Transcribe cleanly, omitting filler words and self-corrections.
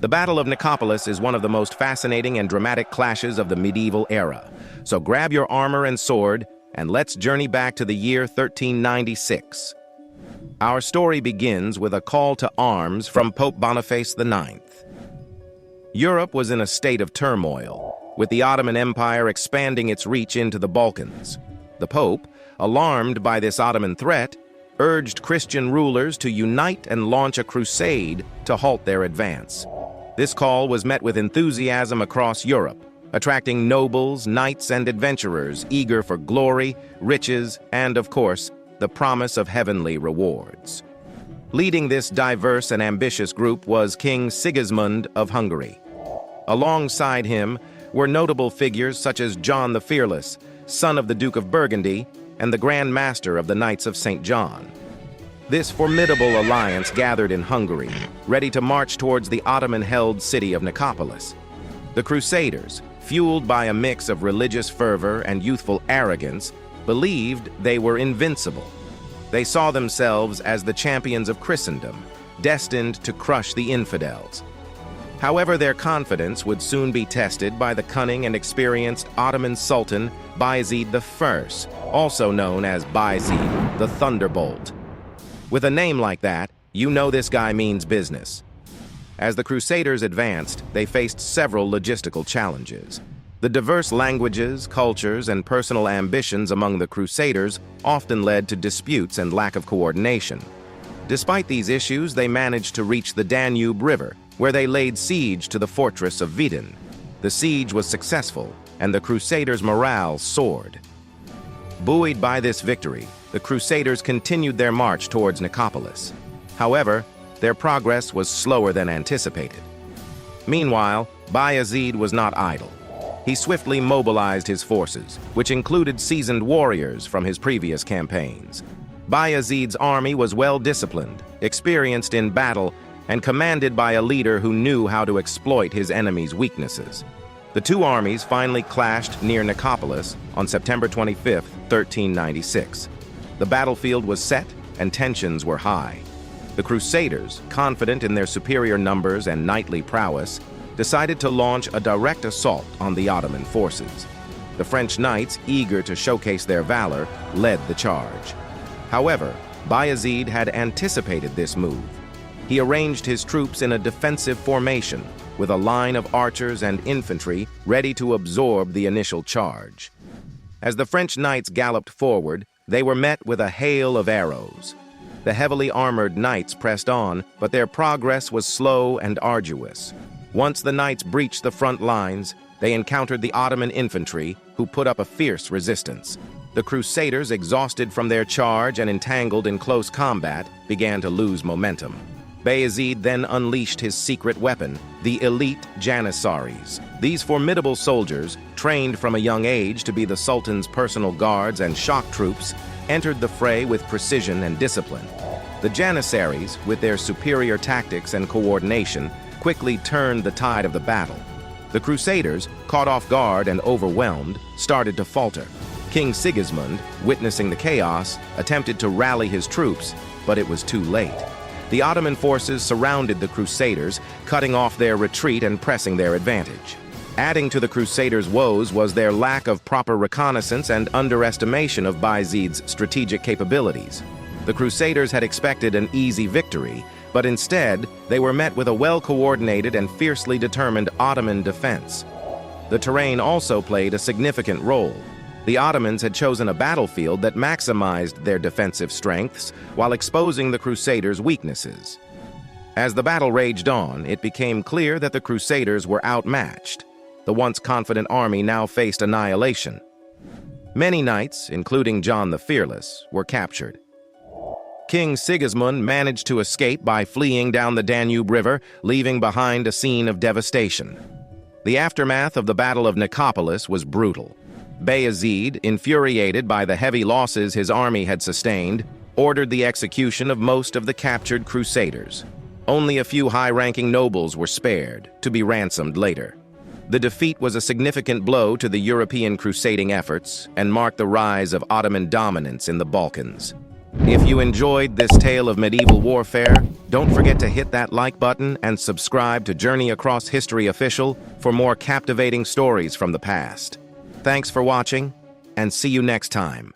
The Battle of Nicopolis is one of the most fascinating and dramatic clashes of the medieval era. So grab your armor and sword, and let's journey back to the year 1396. Our story begins with a call to arms from Pope Boniface IX. Europe was in a state of turmoil, with the Ottoman Empire expanding its reach into the Balkans. The Pope, alarmed by this Ottoman threat, urged Christian rulers to unite and launch a crusade to halt their advance. This call was met with enthusiasm across Europe, attracting nobles, knights, and adventurers eager for glory, riches, and, of course, the promise of heavenly rewards. Leading this diverse and ambitious group was King Sigismund of Hungary. Alongside him were notable figures such as John the Fearless, son of the Duke of Burgundy, and the Grand Master of the Knights of St. John. This formidable alliance gathered in Hungary, ready to march towards the Ottoman-held city of Nicopolis. The Crusaders, fueled by a mix of religious fervor and youthful arrogance, believed they were invincible. They saw themselves as the champions of Christendom, destined to crush the infidels. However, their confidence would soon be tested by the cunning and experienced Ottoman Sultan Bayezid I, also known as Bayezid the Thunderbolt. With a name like that, you know this guy means business. As the Crusaders advanced, they faced several logistical challenges. The diverse languages, cultures, and personal ambitions among the Crusaders often led to disputes and lack of coordination. Despite these issues, they managed to reach the Danube River, where they laid siege to the fortress of Vidin. The siege was successful, and the Crusaders' morale soared. Buoyed by this victory, the Crusaders continued their march towards Nicopolis. However, their progress was slower than anticipated. Meanwhile, Bayezid was not idle. He swiftly mobilized his forces, which included seasoned warriors from his previous campaigns. Bayezid's army was well-disciplined, experienced in battle, and commanded by a leader who knew how to exploit his enemies' weaknesses. The two armies finally clashed near Nicopolis on September 25, 1396. The battlefield was set and tensions were high. The Crusaders, confident in their superior numbers and knightly prowess, decided to launch a direct assault on the Ottoman forces. The French knights, eager to showcase their valor, led the charge. However, Bayezid had anticipated this move. He arranged his troops in a defensive formation, with a line of archers and infantry ready to absorb the initial charge. As the French knights galloped forward, they were met with a hail of arrows. The heavily armored knights pressed on, but their progress was slow and arduous. Once the knights breached the front lines, they encountered the Ottoman infantry, who put up a fierce resistance. The Crusaders, exhausted from their charge and entangled in close combat, began to lose momentum. Bayezid then unleashed his secret weapon, the elite Janissaries. These formidable soldiers, trained from a young age to be the Sultan's personal guards and shock troops, entered the fray with precision and discipline. The Janissaries, with their superior tactics and coordination, quickly turned the tide of the battle. The Crusaders, caught off guard and overwhelmed, started to falter. King Sigismund, witnessing the chaos, attempted to rally his troops, but it was too late. The Ottoman forces surrounded the Crusaders, cutting off their retreat and pressing their advantage. Adding to the Crusaders' woes was their lack of proper reconnaissance and underestimation of Bayezid's strategic capabilities. The Crusaders had expected an easy victory, but instead, they were met with a well-coordinated and fiercely determined Ottoman defense. The terrain also played a significant role. The Ottomans had chosen a battlefield that maximized their defensive strengths while exposing the Crusaders' weaknesses. As the battle raged on, it became clear that the Crusaders were outmatched. The once confident army now faced annihilation. Many knights, including John the Fearless, were captured. King Sigismund managed to escape by fleeing down the Danube River, leaving behind a scene of devastation. The aftermath of the Battle of Nicopolis was brutal. Bayezid, infuriated by the heavy losses his army had sustained, ordered the execution of most of the captured Crusaders. Only a few high-ranking nobles were spared, to be ransomed later. The defeat was a significant blow to the European crusading efforts and marked the rise of Ottoman dominance in the Balkans. If you enjoyed this tale of medieval warfare, don't forget to hit that like button and subscribe to Journey Across History Official for more captivating stories from the past. Thanks for watching, and see you next time.